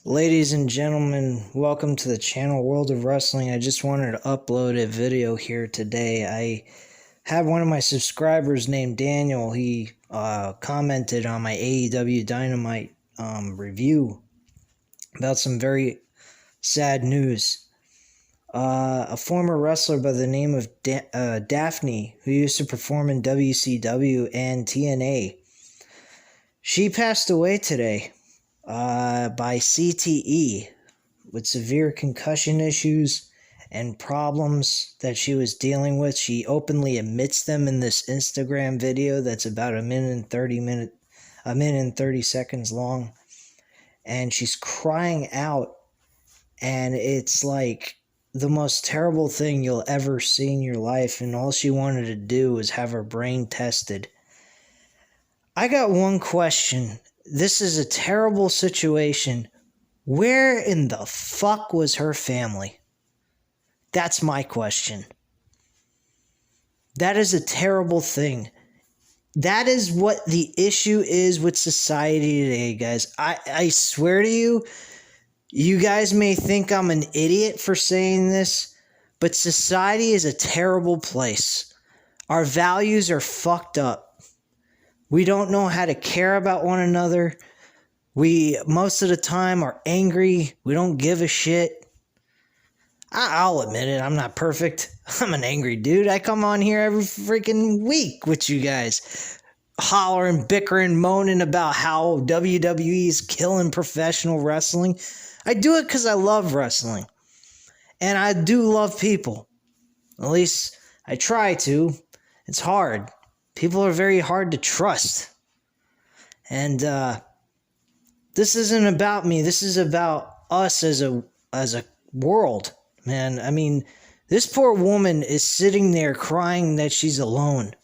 Ladies and gentlemen, welcome to the channel World of Wrestling. I just wanted to upload a video here today. I had one of my subscribers named Daniel. He commented on my AEW Dynamite review about some very sad news. A former wrestler by the name of Daffney, who used to perform in WCW and TNA, she passed away today by CTE with severe concussion issues and problems that she was dealing with. She openly admits them in this Instagram video that's about a minute and 30 seconds long. And she's crying out, and it's like the most terrible thing you'll ever see in your life, and all she wanted to do was have her brain tested. I got one question. This is a terrible situation. Where in the fuck was her family? That's my question. That is a terrible thing. That is what the issue is with society today, guys. I swear to you, you guys may think I'm an idiot for saying this, but society is a terrible place. Our values are fucked up. We don't know how to care about one another. We, most of the time, are angry. We don't give a shit. I'll admit it. I'm not perfect. I'm an angry dude. I come on here every freaking week with you guys, hollering, bickering, moaning about how WWE is killing professional wrestling. I do it because I love wrestling. And I do love people. At least I try to. It's hard. People are very hard to trust. And this isn't about me. This is about us as a world, man. I mean, this poor woman is sitting there crying that she's alone.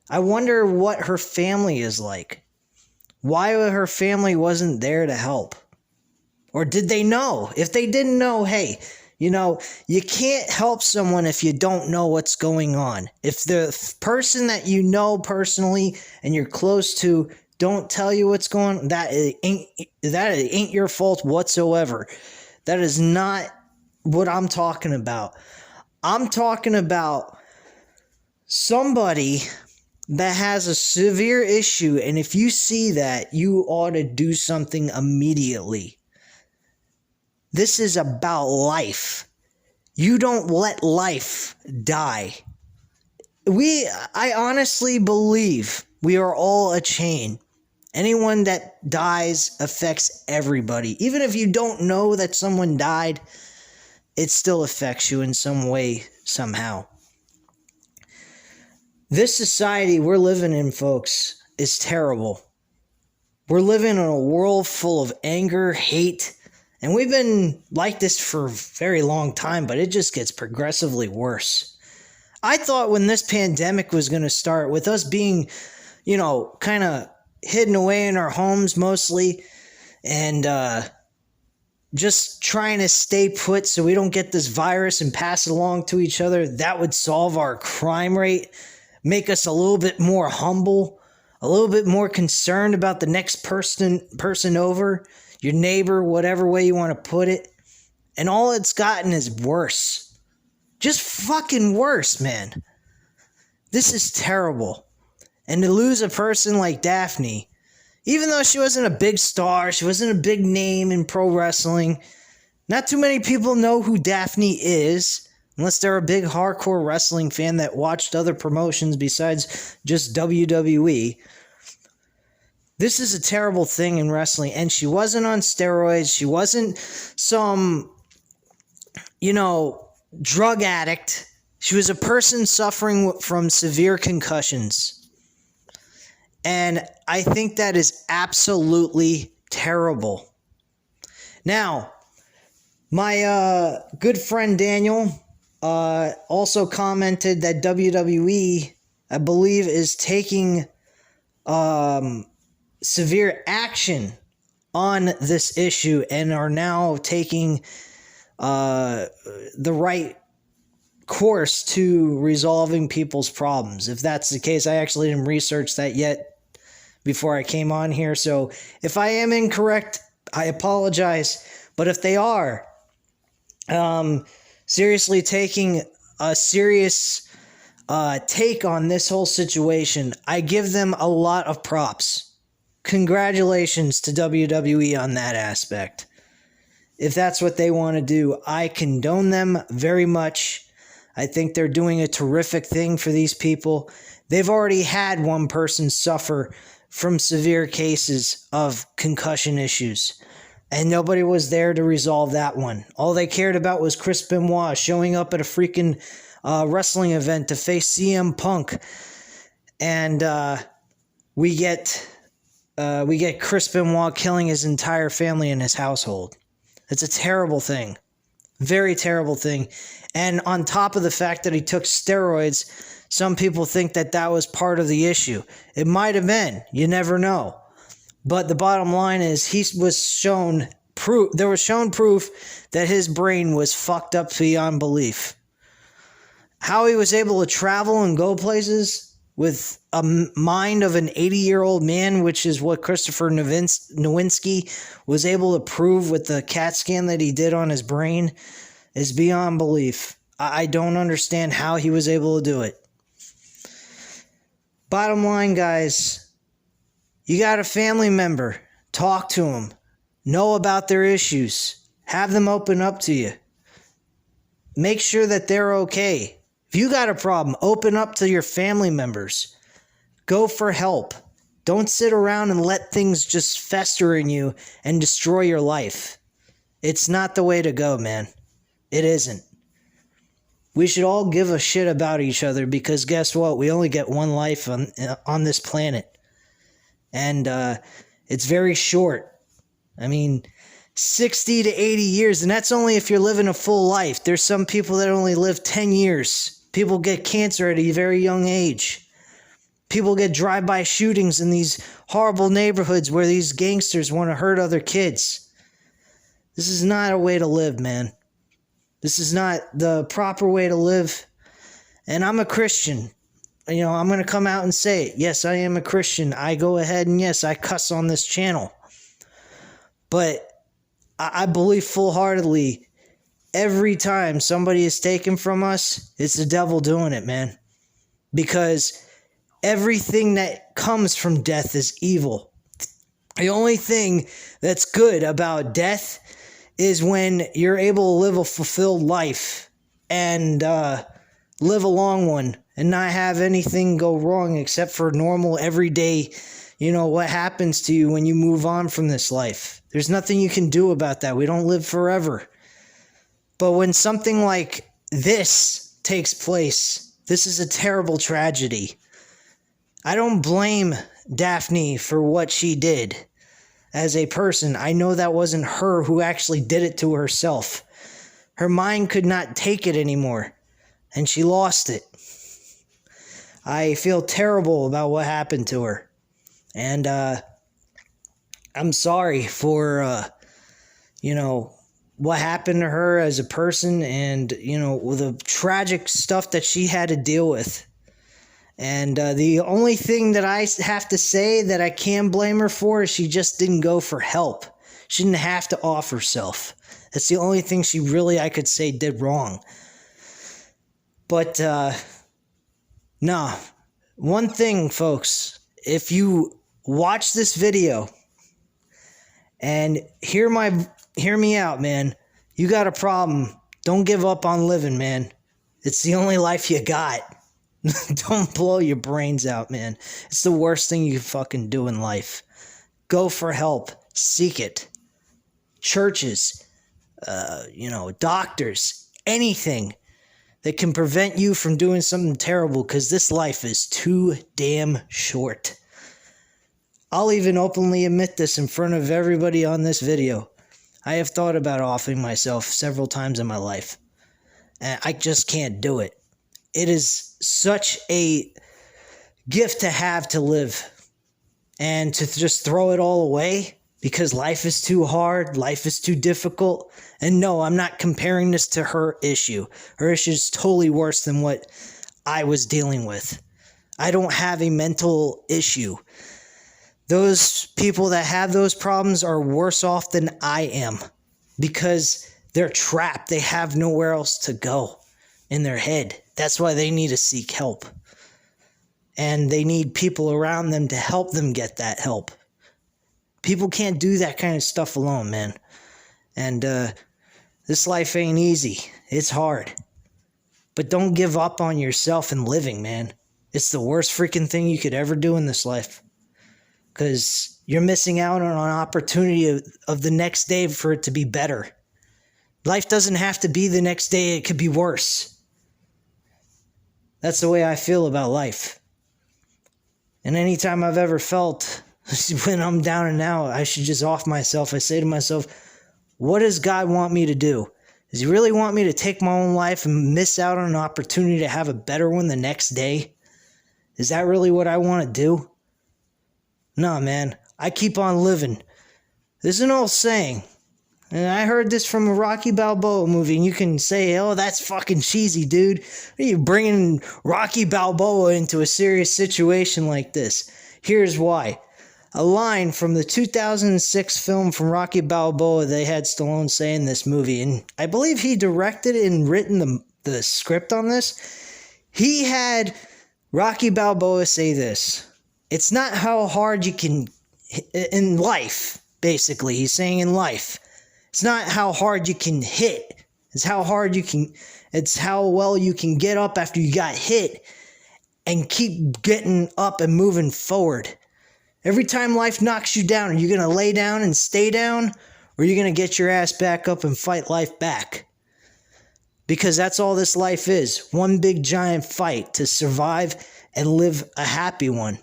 I wonder what her family is like. Why her family wasn't there to help? Or did they know? If they didn't know, hey, you know, you can't help someone if you don't know what's going on. If the person that you know personally and you're close to don't tell you what's going on, that ain't your fault whatsoever. That is not what I'm talking about. I'm talking about somebody that has a severe issue, and if you see that, you ought to do something immediately. This is about life. You don't let life die. I honestly believe we are all a chain. Anyone that dies affects everybody. Even if you don't know that someone died, it still affects you in some way, somehow. This society we're living in, folks, is terrible. We're living in a world full of anger, hate, and we've been like this for a very long time, but it just gets progressively worse. I thought when this pandemic was going to start, with us being, you know, kind of hidden away in our homes mostly, and just trying to stay put so we don't get this virus and pass it along to each other, that would solve our crime rate, make us a little bit more humble, a little bit more concerned about the next person over, your neighbor, whatever way you want to put it. And all it's gotten is worse. Just fucking worse, man. This is terrible. And to lose a person like Daffney, even though she wasn't a big star, she wasn't a big name in pro wrestling, not too many people know who Daffney is, unless they're a big hardcore wrestling fan that watched other promotions besides just WWE. This is a terrible thing in wrestling, and she wasn't on steroids. She wasn't some, you know, drug addict. She was a person suffering from severe concussions. And I think that is absolutely terrible. Now, my good friend Daniel also commented that WWE, I believe, is taking severe action on this issue and are now taking the right course to resolving people's problems. If that's the case, I actually didn't research that yet before I came on here. So if I am incorrect, I apologize. But if they are seriously taking a serious take on this whole situation, I give them a lot of props. Congratulations to WWE on that aspect. If that's what they want to do, I condone them very much. I think they're doing a terrific thing for these people. They've already had one person suffer from severe cases of concussion issues, and nobody was there to resolve that one. All they cared about was Chris Benoit showing up at a freaking wrestling event to face CM Punk, and we get Chris Benoit killing his entire family and his household. It's a terrible thing. Very terrible thing. And on top of the fact that he took steroids, some people think that that was part of the issue. It might have been. You never know. But the bottom line is there was shown proof that his brain was fucked up beyond belief. How he was able to travel and go places with a mind of an 80-year-old man, which is what Christopher Nowinski was able to prove with the CAT scan that he did on his brain, is beyond belief. I don't understand how he was able to do it. Bottom line, guys, you got a family member. Talk to them. Know about their issues. Have them open up to you. Make sure that they're okay. If you got a problem, open up to your family members. Go for help. Don't sit around and let things just fester in you and destroy your life. It's not the way to go, man. It isn't. We should all give a shit about each other because guess what? We only get one life on this planet. And it's very short. I mean, 60 to 80 years, and that's only if you're living a full life. There's some people that only live 10 years. People get cancer at a very young age. People get drive-by shootings in these horrible neighborhoods where these gangsters want to hurt other kids. This is not a way to live, man. This is not the proper way to live. And I'm a Christian. You know, I'm going to come out and say it. Yes, I am a Christian. I go ahead and yes, I cuss on this channel. But I believe full-heartedly every time somebody is taken from us, it's the devil doing it, man. Because everything that comes from death is evil. The only thing that's good about death is when you're able to live a fulfilled life and live a long one and not have anything go wrong except for normal, everyday, what happens to you when you move on from this life. There's nothing you can do about that. We don't live forever. But when something like this takes place, this is a terrible tragedy. I don't blame Daffney for what she did as a person. I know that wasn't her who actually did it to herself. Her mind could not take it anymore, and she lost it. I feel terrible about what happened to her. And I'm sorry for, what happened to her as a person and, the tragic stuff that she had to deal with. And the only thing that I have to say that I can blame her for is she just didn't go for help. She didn't have to off herself. That's the only thing she really, I could say, did wrong. But, no. One thing, folks, if you watch this video and hear me out, man. You got a problem. Don't give up on living, man. It's the only life you got. Don't blow your brains out, man. It's the worst thing you can fucking do in life. Go for help. Seek it. Churches, doctors, anything that can prevent you from doing something terrible, because this life is too damn short. I'll even openly admit this in front of everybody on this video. I have thought about offing myself several times in my life, and I just can't do it. It is such a gift to have to live, and to just throw it all away because life is too hard, life is too difficult. And no, I'm not comparing this to her issue. Her issue is totally worse than what I was dealing with. I don't have a mental issue. those people that have those problems are worse off than I am because they're trapped. They have nowhere else to go in their head. That's why they need to seek help. And they need people around them to help them get that help. People can't do that kind of stuff alone, man. And this life ain't easy. It's hard. But don't give up on yourself and living, man. It's the worst freaking thing you could ever do in this life. Because you're missing out on an opportunity of the next day for it to be better. Life doesn't have to be the next day. It could be worse. That's the way I feel about life. And anytime I've ever felt when I'm down and out, I should just off myself. I say to myself, what does God want me to do? Does he really want me to take my own life and miss out on an opportunity to have a better one the next day? Is that really what I want to do? No, man. I keep on living. There's an old saying, and I heard this from a Rocky Balboa movie, and you can say, oh, that's fucking cheesy, dude. What are you bringing Rocky Balboa into a serious situation like this? Here's why. A line from the 2006 film from Rocky Balboa, they had Stallone say in this movie, and I believe he directed and written the script on this. He had Rocky Balboa say this. It's not how hard you can, in life, basically, he's saying in life. It's not how hard you can hit. It's how well you can get up after you got hit and keep getting up and moving forward. Every time life knocks you down, are you going to lay down and stay down? Or are you going to get your ass back up and fight life back? Because that's all this life is. One big giant fight to survive and live a happy one.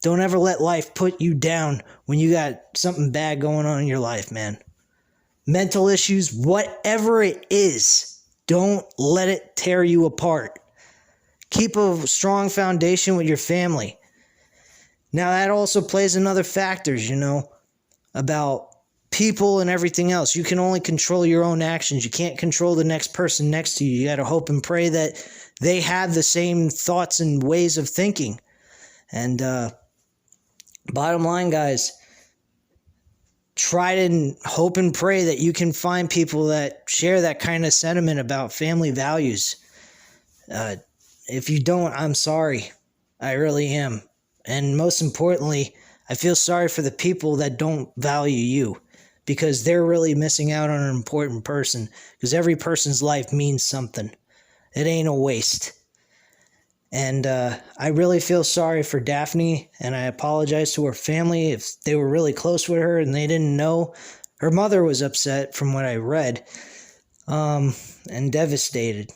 Don't ever let life put you down when you got something bad going on in your life, man. Mental issues, whatever it is, don't let it tear you apart. Keep a strong foundation with your family. Now, that also plays in other factors, about people and everything else. You can only control your own actions. You can't control the next person next to you. You got to hope and pray that they have the same thoughts and ways of thinking. And bottom line, guys, try to hope and pray that you can find people that share that kind of sentiment about family values. If you don't, I'm sorry. I really am. And most importantly, I feel sorry for the people that don't value you because they're really missing out on an important person because every person's life means something. It ain't a waste. And I really feel sorry for Daffney, and I apologize to her family if they were really close with her and they didn't know. Her mother was upset from what I read and devastated.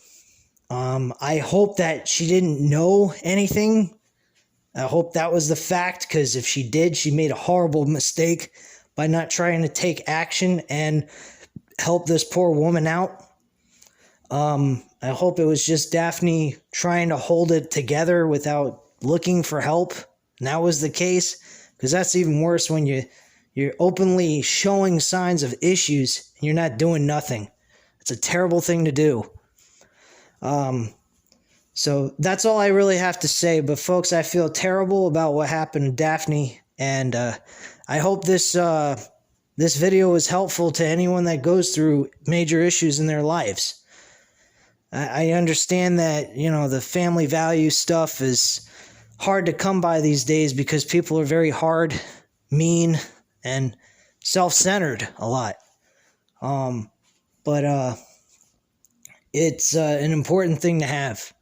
I hope that she didn't know anything. I hope that was the fact, because if she did, she made a horrible mistake by not trying to take action and help this poor woman out. I hope it was just Daffney trying to hold it together without looking for help. And that was the case, because that's even worse when you're openly showing signs of issues and you're not doing nothing. It's a terrible thing to do. So that's all I really have to say. But folks, I feel terrible about what happened to Daffney, and I hope this video is helpful to anyone that goes through major issues in their lives. I understand that, the family value stuff is hard to come by these days because people are very hard, mean, and self-centered a lot. But it's an important thing to have,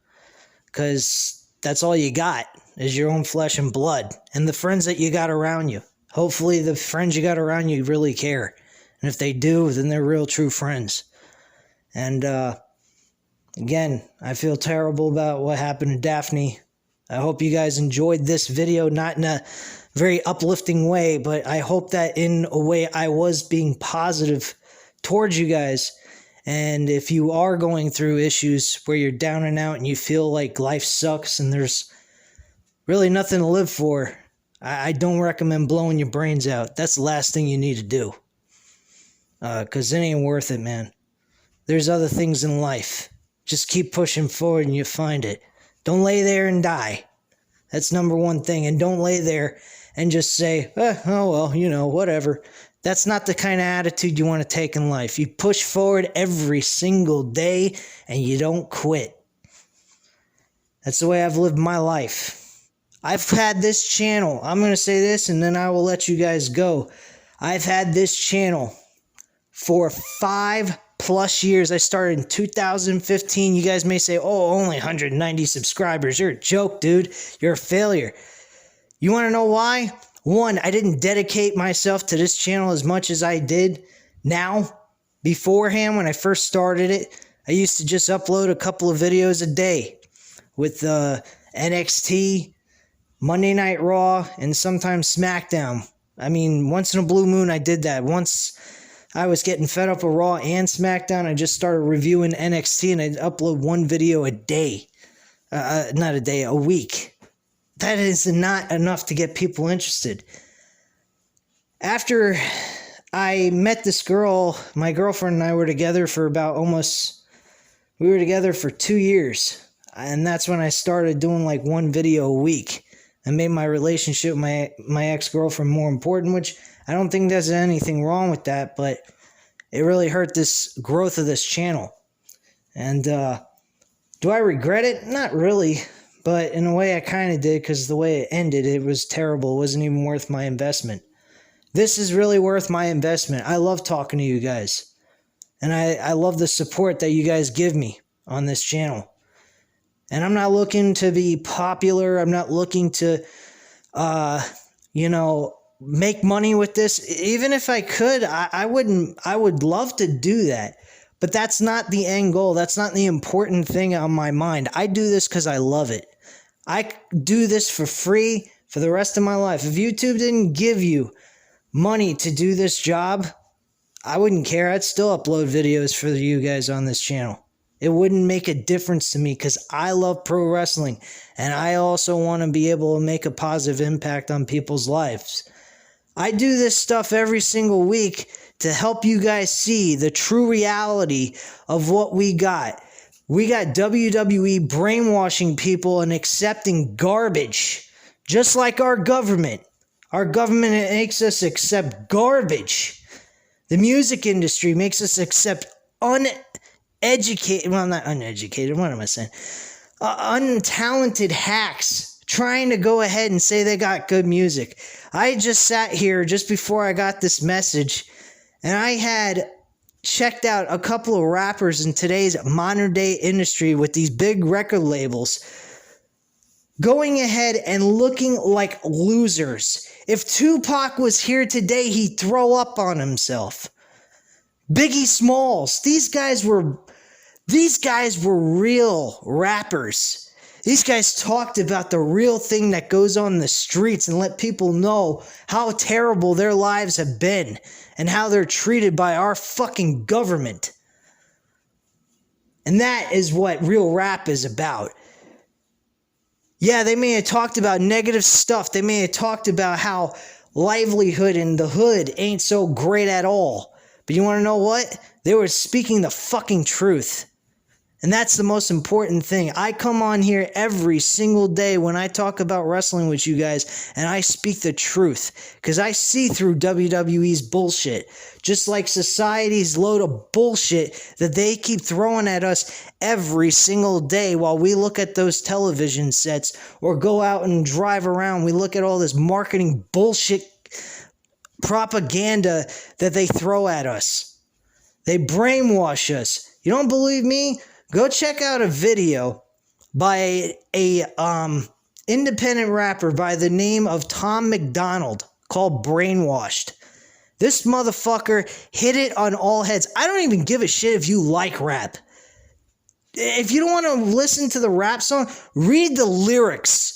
because that's all you got is your own flesh and blood and the friends that you got around you. Hopefully the friends you got around you really care. And if they do, then they're real true friends. And again, I feel terrible about what happened to Daffney. I hope you guys enjoyed this video, not in a very uplifting way, but I hope that in a way I was being positive towards you guys. And if you are going through issues where you're down and out and you feel like life sucks and there's really nothing to live for, I don't recommend blowing your brains out. That's the last thing you need to do. Because it ain't worth it, man. There's other things in life. Just keep pushing forward and you'll find it. Don't lay there and die. That's number one thing. And don't lay there and just say, oh, well, whatever. That's not the kind of attitude you want to take in life. You push forward every single day and you don't quit. That's the way I've lived my life. I've had this channel. I'm going to say this and then I will let you guys go. I've had this channel for 5+ years. I started in 2015. You guys may say, oh, only 190 subscribers. You're a joke, dude. You're a failure. You want to know why? One, I didn't dedicate myself to this channel as much as I did now. Beforehand, when I first started it, I used to just upload a couple of videos a day with NXT, Monday Night Raw, and sometimes SmackDown. I mean, once in a blue moon, I did that. Once I was getting fed up with Raw and SmackDown, I just started reviewing NXT, and I'd upload one video a day. Not a day, a week. That is not enough to get people interested. After I met this girl, my girlfriend and I were together for we were together for 2 years. And that's when I started doing like one video a week. I made my relationship with my ex-girlfriend more important, which I don't think there's anything wrong with that, but it really hurt this growth of this channel. And do I regret it? Not really. But in a way, I kind of did, because the way it ended, it was terrible. It wasn't even worth my investment. This is really worth my investment. I love talking to you guys. And I love the support that you guys give me on this channel. And I'm not looking to be popular. I'm not looking to, make money with this. Even if I could, I would love to do that. But that's not the end goal. That's not the important thing on my mind. I do this because I love it. I do this for free for the rest of my life. If YouTube didn't give you money to do this job, I wouldn't care. I'd still upload videos for you guys on this channel. It wouldn't make a difference to me because I love pro wrestling. And I also want to be able to make a positive impact on people's lives. I do this stuff every single week to help you guys see the true reality of what we got. We got WWE brainwashing people and accepting garbage, just like our government. Our government makes us accept garbage. The music industry makes us accept uneducated, well, not uneducated, what am I saying? Untalented hacks trying to go ahead and say they got good music. I just sat here just before I got this message, and I had checked out a couple of rappers in today's modern day industry with these big record labels going ahead and looking like losers. If Tupac was here today, he'd throw up on himself. Biggie Smalls, these guys were real rappers. These guys talked about the real thing that goes on in the streets and let people know how terrible their lives have been and how they're treated by our fucking government. And that is what real rap is about. Yeah, they may have talked about negative stuff. They may have talked about how livelihood in the hood ain't so great at all. But you want to know what? They were speaking the fucking truth. And that's the most important thing. I come on here every single day when I talk about wrestling with you guys, and I speak the truth. Because I see through WWE's bullshit. Just like society's load of bullshit that they keep throwing at us every single day while we look at those television sets or go out and drive around. We look at all this marketing bullshit propaganda that they throw at us. They brainwash us. You don't believe me? Go check out a video by a independent rapper by the name of Tom McDonald called Brainwashed. This motherfucker hit it on all heads. I don't even give a shit if you like rap. If you don't want to listen to the rap song, read the lyrics.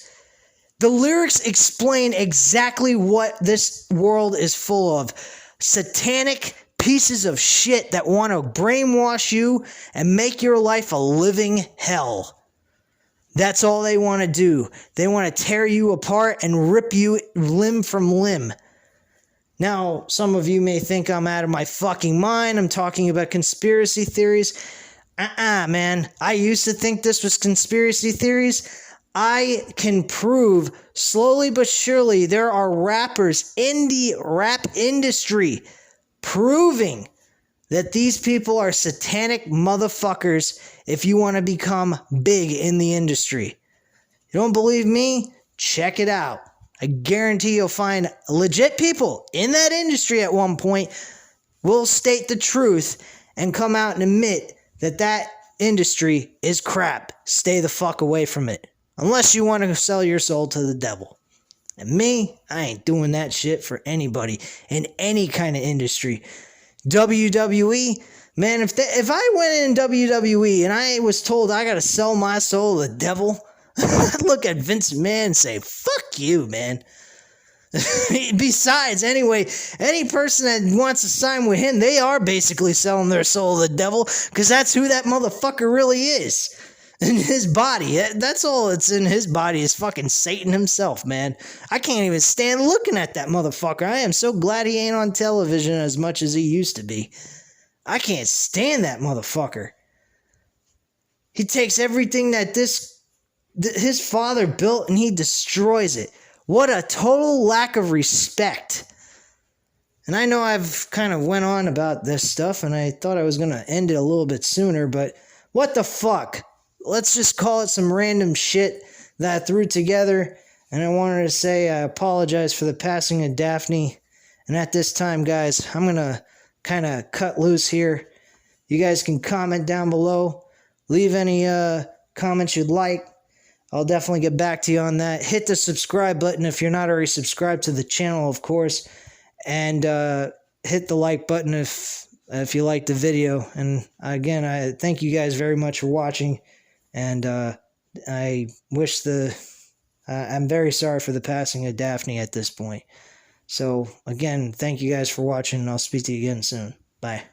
The lyrics explain exactly what this world is full of. Satanic pieces of shit that want to brainwash you and make your life a living hell. That's all they want to do. They want to tear you apart and rip you limb from limb. Now, some of you may think I'm out of my fucking mind. I'm talking about conspiracy theories. Man. I used to think this was conspiracy theories. I can prove slowly but surely there are rappers in the rap industry proving that these people are satanic motherfuckers if you want to become big in the industry. You don't believe me? Check it out. I guarantee you'll find legit people in that industry at one point will state the truth and come out and admit that that industry is crap. Stay the fuck away from it. Unless you want to sell your soul to the devil. And me, I ain't doing that shit for anybody in any kind of industry. WWE, man, if I went in WWE and I was told I gotta sell my soul to the devil, I'd look at Vince McMahon and say, fuck you, man. Besides, anyway, any person that wants to sign with him, they are basically selling their soul to the devil, because that's who that motherfucker really is. In his body. That's all that's in his body is fucking Satan himself, man. I can't even stand looking at that motherfucker. I am so glad he ain't on television as much as he used to be. I can't stand that motherfucker. He takes everything that his father built and he destroys it. What a total lack of respect. And I know I've kind of went on about this stuff and I thought I was going to end it a little bit sooner, but what the fuck? Let's just call it some random shit that I threw together. And I wanted to say I apologize for the passing of Daffney. And at this time, guys, I'm going to kind of cut loose here. You guys can comment down below. Leave any comments you'd like. I'll definitely get back to you on that. Hit the subscribe button if you're not already subscribed to the channel, of course. And hit the like button if you liked the video. And again, I thank you guys very much for watching. And I wish I'm very sorry for the passing of Daffney at this point. So, again, thank you guys for watching, and I'll speak to you again soon. Bye.